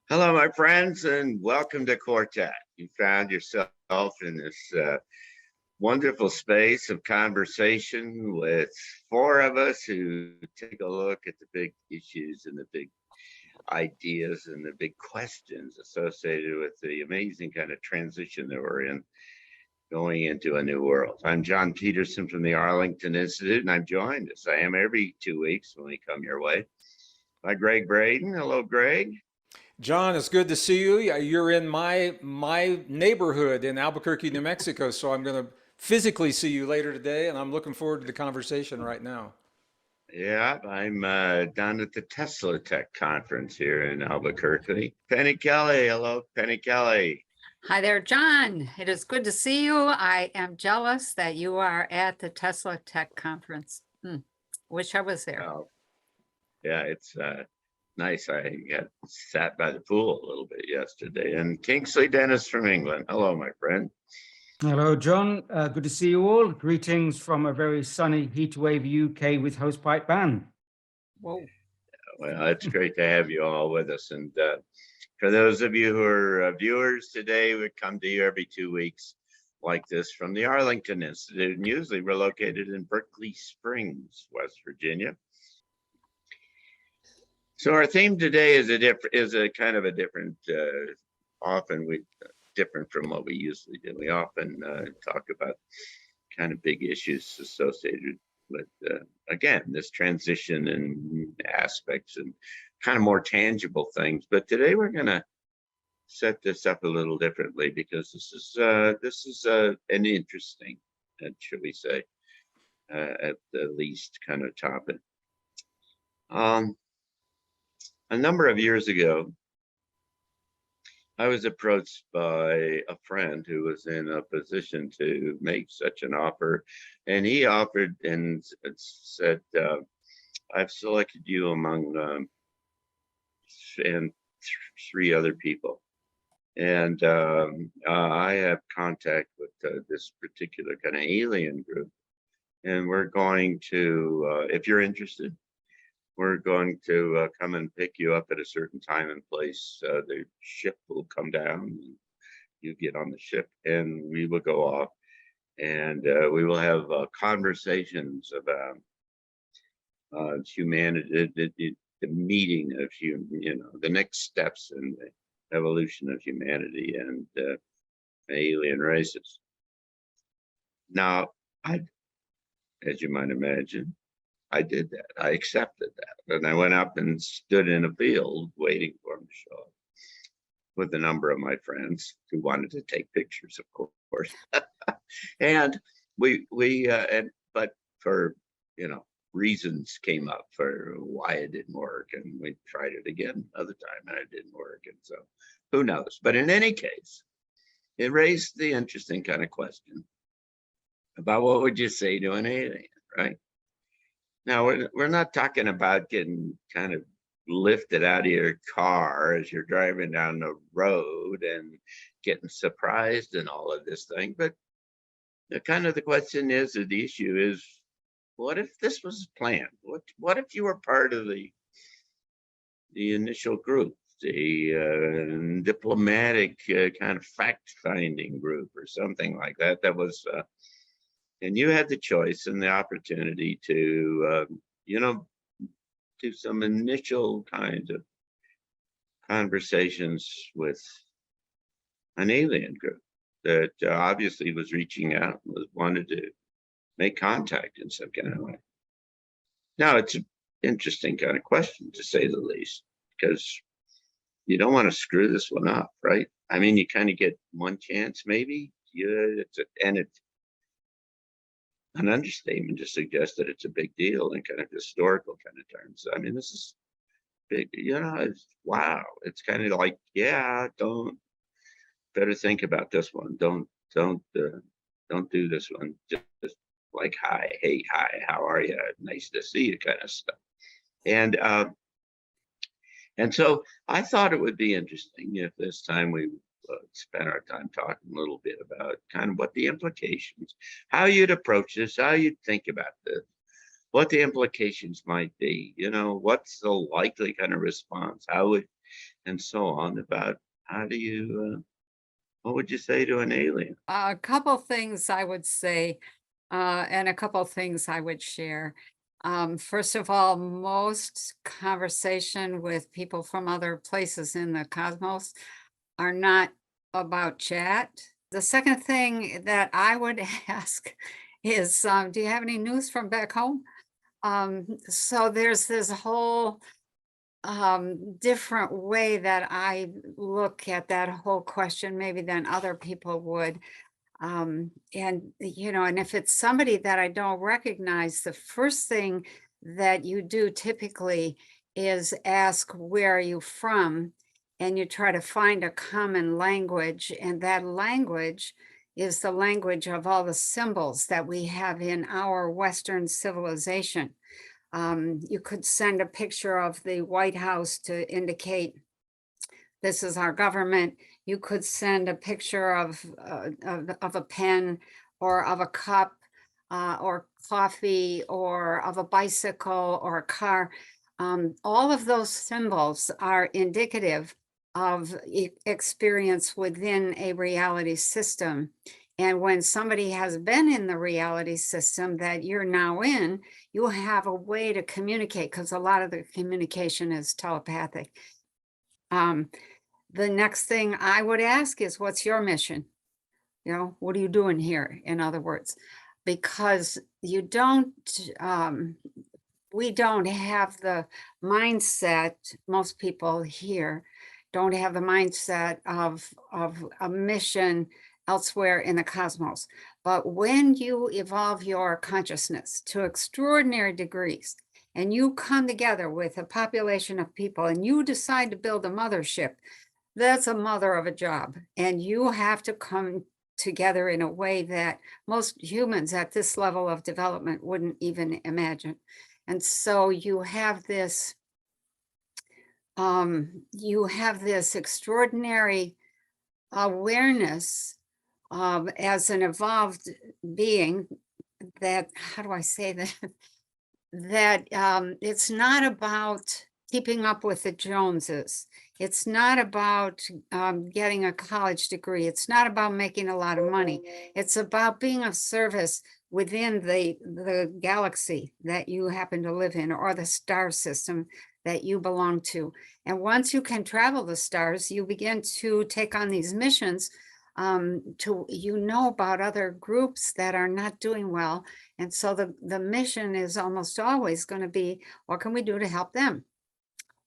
Hello, my friends, and welcome to Quartet. You found yourself in this wonderful space of conversation with four of us who take a look at the big issues and the big ideas and the big questions associated with the amazing kind of transition that we're in going into a new world. I'm John Petersen from the Arlington Institute, and I'm joined, as I am every 2 weeks when we come your way, by Gregg Braden. Hello, Gregg. John, it's good to see you. You're in my neighborhood in Albuquerque, New Mexico, so I'm going to physically see you later today, and I'm looking forward to the conversation right now. Yeah, I'm down at the Tesla Tech conference here in Albuquerque. Penny Kelly, hello, Penny Kelly. Hi there, John. It is good to see you. I am jealous that you are at the Tesla Tech conference. Wish I was there. Oh, yeah, it's nice. I got sat by the pool a little bit yesterday. And Kingsley Dennis from England. Hello, my friend. Hello, John. Good to see you all. Greetings from a very sunny heatwave UK with Hosepipe Band. Whoa. Well, it's great to have you all with us. And for those of you who are viewers today, we come to you every 2 weeks like this from the Arlington Institute. And usually we're located in Berkeley Springs, West Virginia. So our theme today is a kind of a different, different from what we usually do. We often talk about kind of big issues associated with, again, this transition and aspects and kind of more tangible things. But today we're going to set this up a little differently because this is an interesting, should we say, at the least, kind of topic. A number of years ago, I was approached by a friend who was in a position to make such an offer, and he offered and said, I've selected you among and 3 other people, and I have contact with this particular kind of alien group, and we're going to, if you're interested, we're going to come and pick you up at a certain time and place. The ship will come down, and you get on the ship, and we will go off, and we will have conversations about humanity, the meeting of the next steps in the evolution of humanity and alien races. Now, as you might imagine, I did that. I accepted that. And I went up and stood in a field waiting for him to show up with a number of my friends who wanted to take pictures, of course. And but for, reasons came up for why it didn't work. And we tried it again another time and it didn't work. And so who knows? But in any case, it raised the interesting kind of question about what would you say to an alien, right? Now, we're not talking about getting kind of lifted out of your car as you're driving down the road and getting surprised and all of this thing. But the question is, or the issue is, what if this was planned? What if you were part of the initial group, the diplomatic kind of fact-finding group or something like that, that was... and you had the choice and the opportunity to, do some initial kinds of conversations with an alien group that obviously was reaching out and wanted to make contact in some kind of way. Now, it's an interesting kind of question, to say the least, because you don't want to screw this one up, right? I mean, you kind of get one chance, maybe. It's an understatement to suggest that it's a big deal in kind of historical kind of terms. I mean, this is big, wow. It's kind of like, better think about this one. Don't do this one. Just like, hi, hey, hi, how are you? Nice to see you kind of stuff. And so I thought it would be interesting if this time we spend our time talking a little bit about kind of what the implications, how you'd approach this, how you'd think about this, what the implications might be, what's the likely kind of response, how would and so on about how do you, what would you say to an alien? A couple things I would say, and a couple things I would share. First of all, most conversation with people from other places in the cosmos are not about chat. The second thing that I would ask is, do you have any news from back home? So there's this whole different way that I look at that whole question, maybe than other people would. And and if it's somebody that I don't recognize, the first thing that you do typically is ask, where are you from? And you try to find a common language, and that language is the language of all the symbols that we have in our Western civilization. You could send a picture of the White House to indicate this is our government. You could send a picture of a pen or of a cup or coffee or of a bicycle or a car. All of those symbols are indicative of experience within a reality system. And when somebody has been in the reality system that you're now in, you have a way to communicate, because a lot of the communication is telepathic. The next thing I would ask is, what's your mission? What are you doing here? In other words, because we don't have the mindset, most people here don't have the mindset of a mission elsewhere in the cosmos. But when you evolve your consciousness to extraordinary degrees, and you come together with a population of people and you decide to build a mothership, that's a mother of a job. And you have to come together in a way that most humans at this level of development wouldn't even imagine. And so you have this extraordinary awareness as an evolved being that, how do I say that? That it's not about keeping up with the Joneses. It's not about getting a college degree. It's not about making a lot of money. It's about being of service within the galaxy that you happen to live in, or the star system that you belong to. And once you can travel the stars, you begin to take on these missions about other groups that are not doing well. And so the mission is almost always going to be, what can we do to help them?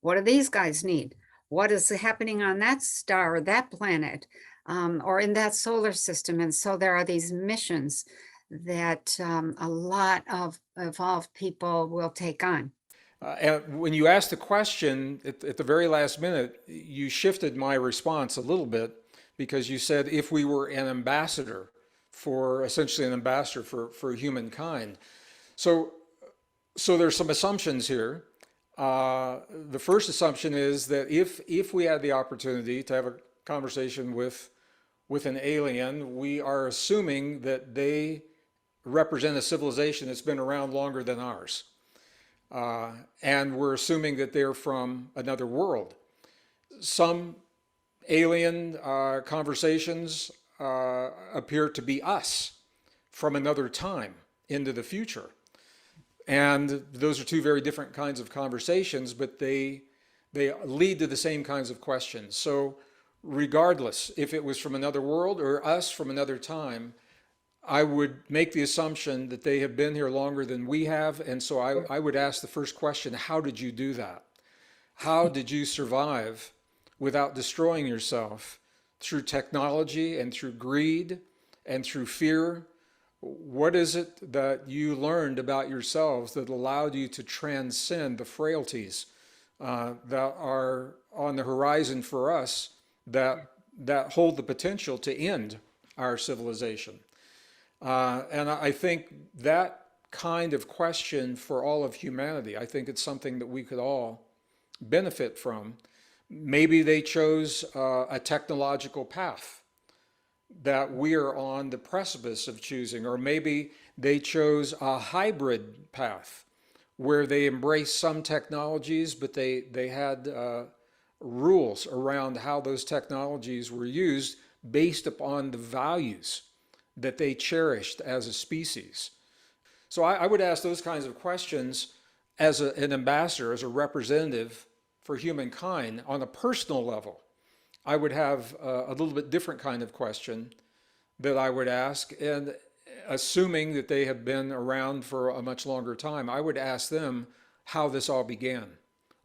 What do these guys need? What is happening on that star or that planet or in that solar system? And so there are these missions that a lot of evolved people will take on. And when you asked the question at the very last minute, you shifted my response a little bit, because you said if we were an ambassador essentially an ambassador for humankind. So there's some assumptions here. The first assumption is that if we had the opportunity to have a conversation with an alien, we are assuming that they represent a civilization that's been around longer than ours. And we're assuming that they're from another world. Some alien conversations appear to be us from another time into the future. And those are two very different kinds of conversations, but they lead to the same kinds of questions. So regardless, if it was from another world or us from another time, I would make the assumption that they have been here longer than we have. And so I would ask the first question, how did you do that? How did you survive without destroying yourself through technology and through greed and through fear? What is it that you learned about yourselves that allowed you to transcend the frailties that are on the horizon for us that hold the potential to end our civilization? And I think that kind of question for all of humanity, I think it's something that we could all benefit from. Maybe they chose a technological path that we are on the precipice of choosing, or maybe they chose a hybrid path where they embraced some technologies, but they had rules around how those technologies were used based upon the values that they cherished as a species. So I would ask those kinds of questions as an ambassador, as a representative for humankind on a personal level. I would have a little bit different kind of question that I would ask, and assuming that they have been around for a much longer time, I would ask them how this all began,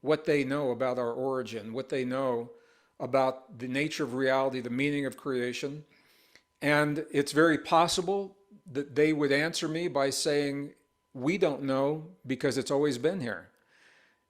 what they know about our origin, what they know about the nature of reality, the meaning of creation. And it's very possible that they would answer me by saying, we don't know because it's always been here.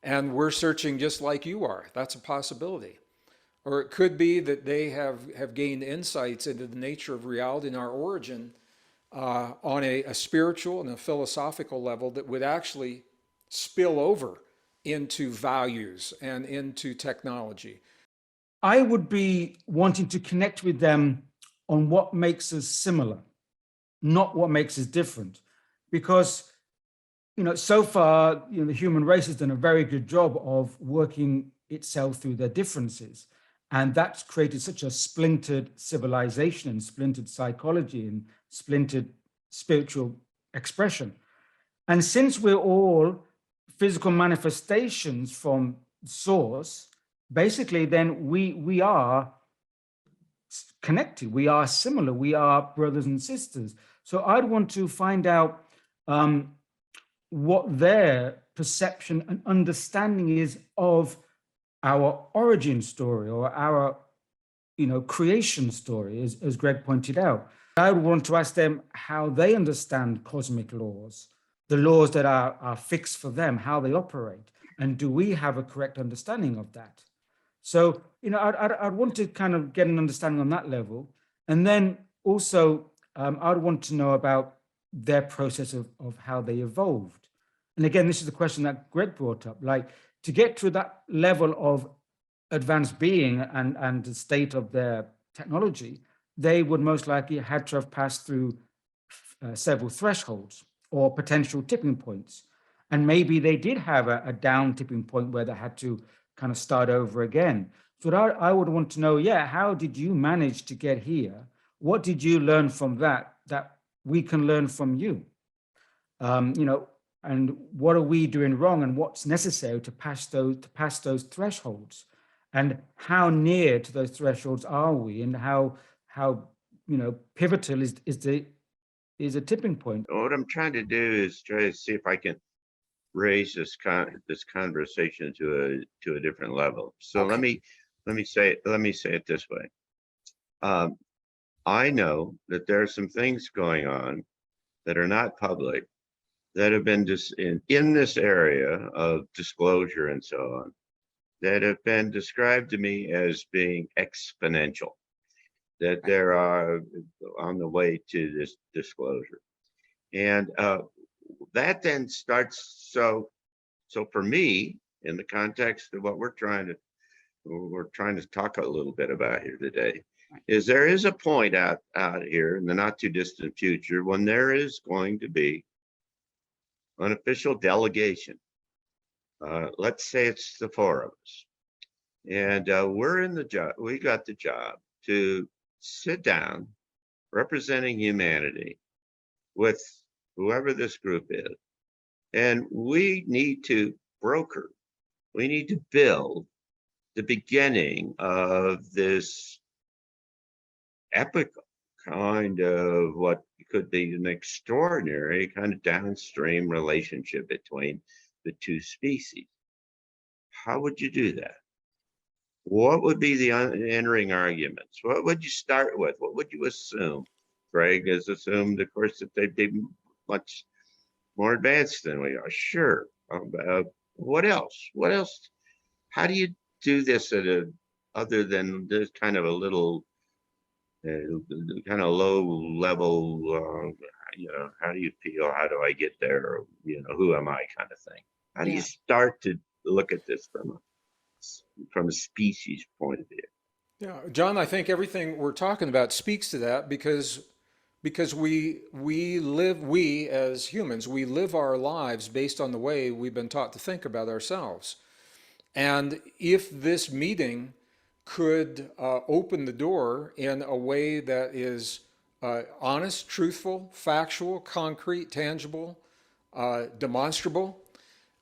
And we're searching just like you are. That's a possibility. Or it could be that they have gained insights into the nature of reality and our origin on a spiritual and a philosophical level that would actually spill over into values and into technology. I would be wanting to connect with them on what makes us similar, not what makes us different. Because, so far, the human race has done a very good job of working itself through their differences. And that's created such a splintered civilization and splintered psychology and splintered spiritual expression. And since we're all physical manifestations from source, basically then we are connected, we are similar, we are brothers and sisters. So I'd want to find out what their perception and understanding is of our origin story or our creation story, as Gregg pointed out. I would want to ask them how they understand cosmic laws, the laws that are fixed for them, how they operate, and do we have a correct understanding of that? So, I'd want to kind of get an understanding on that level. And then also, I'd want to know about their process of how they evolved. And again, this is the question that Gregg brought up, like to get to that level of advanced being and the state of their technology, they would most likely had to have passed through several thresholds or potential tipping points. And maybe they did have a down tipping point where they had to kind of start over again. So I would want to know, how did you manage to get here? What did you learn from that we can learn from you? And what are we doing wrong and what's necessary to pass those thresholds? And how near to those thresholds are we, and how pivotal is a tipping point? What I'm trying to do is try to see if I can raise this conversation to a different level. So Okay. let me say it this way. I know that there are some things going on that are not public that have been just in this area of disclosure and so on, that have been described to me as being exponential, that there are on the way to this disclosure. And that then starts, so for me, in the context of what we're trying to talk a little bit about here today, is there is a point out here in the not too distant future when there is going to be an official delegation. Let's say it's the four of us. And we're in the job, we got the job to sit down representing humanity with whoever this group is. And we need to build the beginning of this epic kind of what could be an extraordinary kind of downstream relationship between the two species. How would you do that? What would be the entering arguments? What would you start with? What would you assume? Gregg has assumed, of course, that they'd be much more advanced than we are. Sure. What else? What else? How do you do this other than this kind of a little kind of low level, how do you feel? How do I get there? Who am I kind of thing? How do you start to look at this from a species point of view? Yeah, John, I think everything we're talking about speaks to that because we as humans, we live our lives based on the way we've been taught to think about ourselves. And if this meeting could open the door in a way that is honest, truthful, factual, concrete, tangible, demonstrable,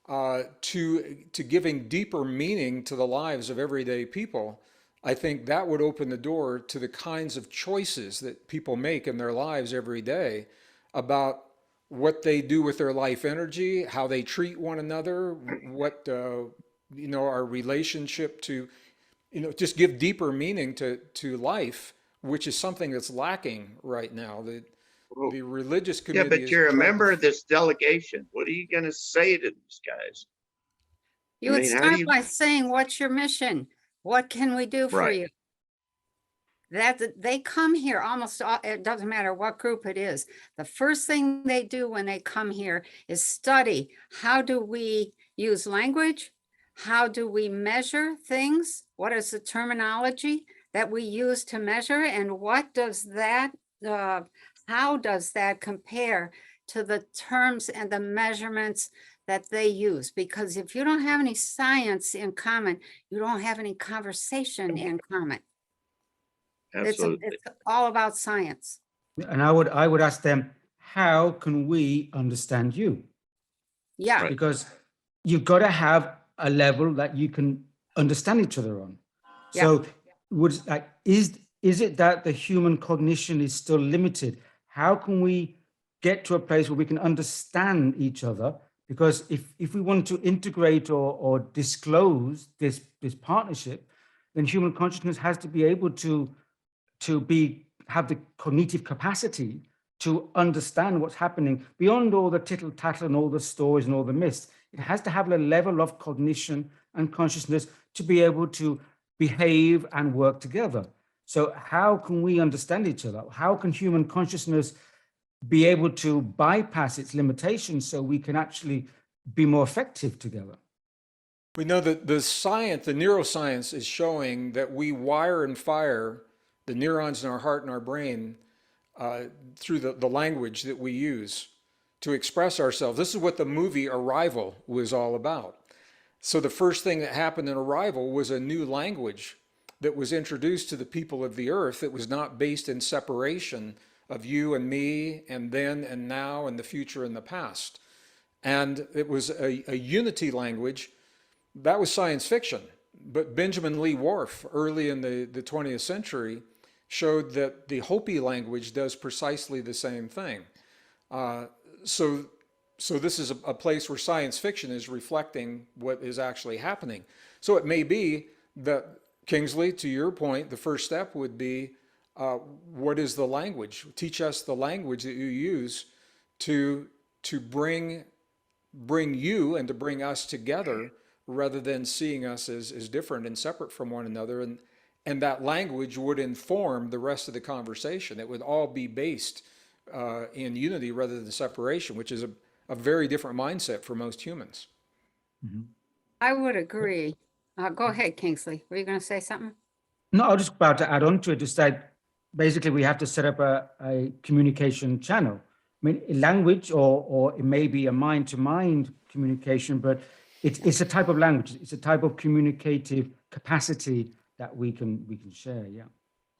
to giving deeper meaning to the lives of everyday people, I think that would open the door to the kinds of choices that people make in their lives every day about what they do with their life energy, how they treat one another, what our relationship to, just give deeper meaning to life, which is something that's lacking right now. The religious Yeah, community but you're a member of this delegation. What are you going to say to these guys? You I would mean, how do start you- by saying, what's your mission? What can we do for Right. you? That they come here almost all, it doesn't matter what group it is. The first thing they do when they come here is study. How do we use language? How do we measure things? What is the terminology that we use to measure? And what does that, how does that compare to the terms and the measurements that they use? Because if you don't have any science in common, you don't have any conversation in common. Absolutely. It's all about science. And I would ask them, how can we understand you? Yeah, Right. Because you've got to have a level that you can understand each other on. So is it that the human cognition is still limited? How can we get to a place where we can understand each other? Because if we want to integrate or disclose this partnership, then human consciousness has to be able to have the cognitive capacity to understand what's happening beyond all the tittle tattle and all the stories and all the myths. It has to have a level of cognition and consciousness to be able to behave and work together. So how can we understand each other? How can human consciousness be able to bypass its limitations so we can actually be more effective together? We know that the neuroscience is showing that we wire and fire the neurons in our heart and our brain through the language that we use to express ourselves. This is what the movie Arrival was all about. So the first thing that happened in Arrival was a new language that was introduced to the people of the earth that was not based in separation of you and me and then and now and the future and the past. And it was a unity language. That was science fiction. But Benjamin Lee Whorf, early in the 20th century, showed that the Hopi language does precisely the same thing. So this is a place where science fiction is reflecting what is actually happening. So it may be that, Kingsley, to your point, the first step would be, what is the language? Teach us the language that you use to bring you and to bring us together, rather than seeing us as different and separate from one another. And that language would inform the rest of the conversation. It would all be based in unity rather than separation, which is a very different mindset for most humans. Mm-hmm. I would agree. Go ahead, Kingsley. Were you going to say something? No, I was just about to add on to it, just that basically we have to set up a communication channel. I mean, language or it may be a mind-to-mind communication, but it's a type of language. It's a type of communicative capacity that we can share. Yeah.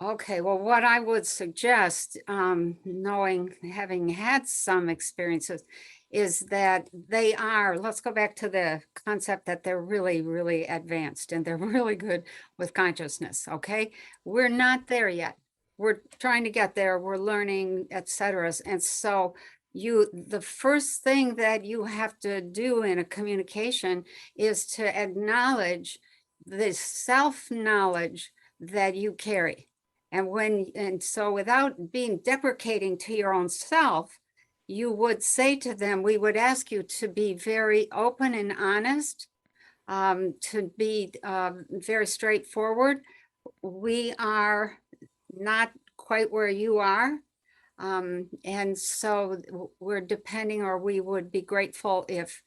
Okay, well, what I would suggest, having had some experiences, is that let's go back to the concept that they're really, really advanced and they're really good with consciousness, okay? We're not there yet. We're trying to get there. We're learning, etc. And so the first thing that you have to do in a communication is to acknowledge the self-knowledge that you carry. And so without being deprecating to your own self, you would say to them, we would ask you to be very open and honest, to be very straightforward. We are not quite where you are. And so we're depending, or we would be grateful if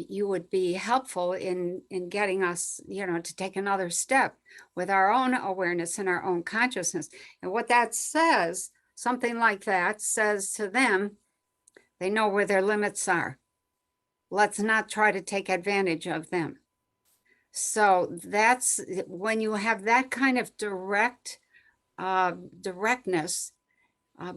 you would be helpful in getting us, to take another step with our own awareness and our own consciousness. And what that says, something like that says to them, they know where their limits are. Let's not try to take advantage of them. So that's when you have that kind of directness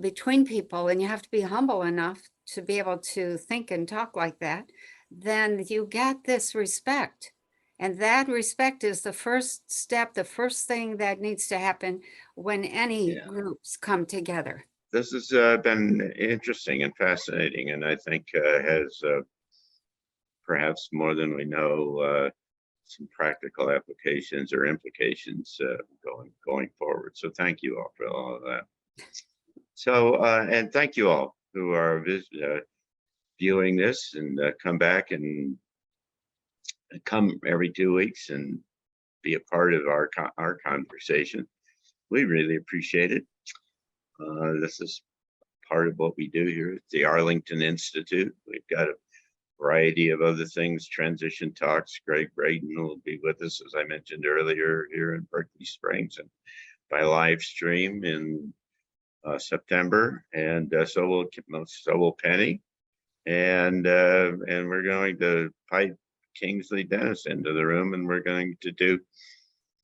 between people, and you have to be humble enough to be able to think and talk like that, then you get this respect. And that respect is the first step, the first thing that needs to happen when any Yeah. groups come together. This has been interesting and fascinating, and I think has perhaps more than we know some practical applications or implications going forward. So thank you all for all of that. So and thank you all who are viewing this, and come back and come every 2 weeks and be a part of our conversation. We really appreciate it. This is part of what we do here at the Arlington Institute. We've got a variety of other things, transition talks. Gregg Braden will be with us, as I mentioned earlier, here in Berkeley Springs, and by live stream in September, and so will Penny, and we're going to pipe Kingsley Dennis into the room, and we're going to do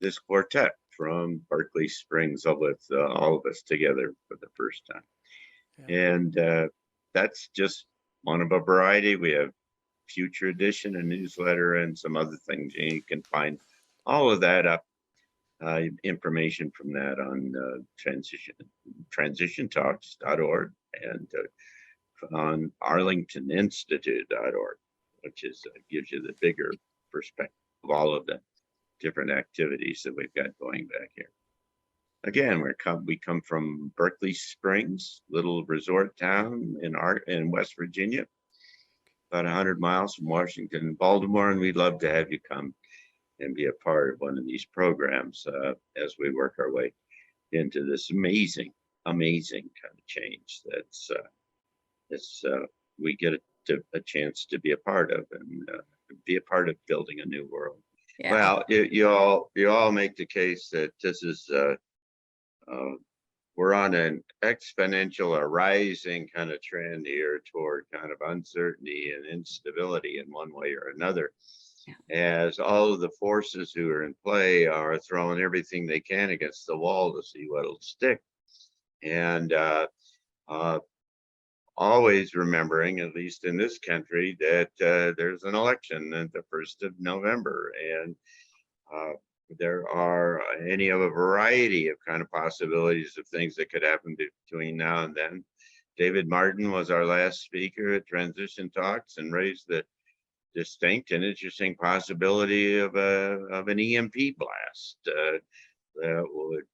this quartet from Berkeley Springs with all of us together for the first time. Yeah. And that's just one of a variety. We have future edition, a newsletter, and some other things. And you can find all of that up, information from that on transitiontalks.org and on arlingtoninstitute.org, which is gives you the bigger perspective of all of the different activities that we've got going back here. Again, we come from Berkeley Springs, little resort town in West Virginia, about 100 miles from Washington and Baltimore, and we'd love to have you come and be a part of one of these programs as we work our way into this amazing kind of change that's we get a chance to be a part of, and be a part of building a new world. Yeah. Well, you all make the case that this is we're on an exponential, a rising kind of trend here toward kind of uncertainty and instability in one way or another, as all of the forces who are in play are throwing everything they can against the wall to see what'll stick. And always remembering, at least in this country, that there's an election at the 1st of November, and there are any of a variety of kind of possibilities of things that could happen between now and then. David Martin was our last speaker at Transition Talks and raised the distinct and interesting possibility of an EMP blast that would,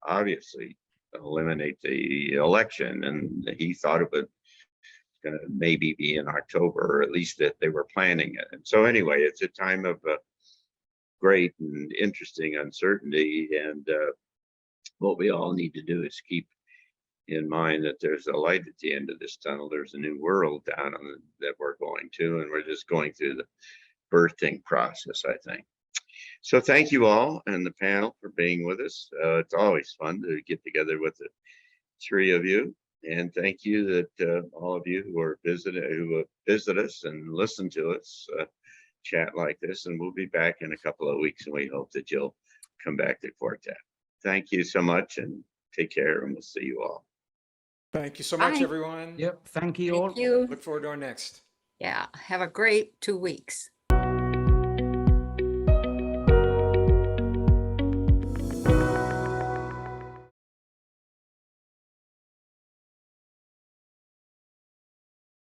obviously eliminate the election. And he thought it would maybe be in October, or at least that they were planning it. And so anyway, it's a time of great and interesting uncertainty, and what we all need to do is keep in mind that there's a light at the end of this tunnel. There's a new world down that we're going to, and we're just going through the birthing process, I think. So thank you all and the panel for being with us. It's always fun to get together with the three of you, and thank you that all of you who visit us and listen to us chat like this. And we'll be back in a couple of weeks, and we hope that you'll come back to Quartet. Thank you so much, and take care, and we'll see you all. Thank you so much, Bye. everyone. Yep. Thank you all. Thank you. Look forward to our next. Yeah. Have a great 2 weeks.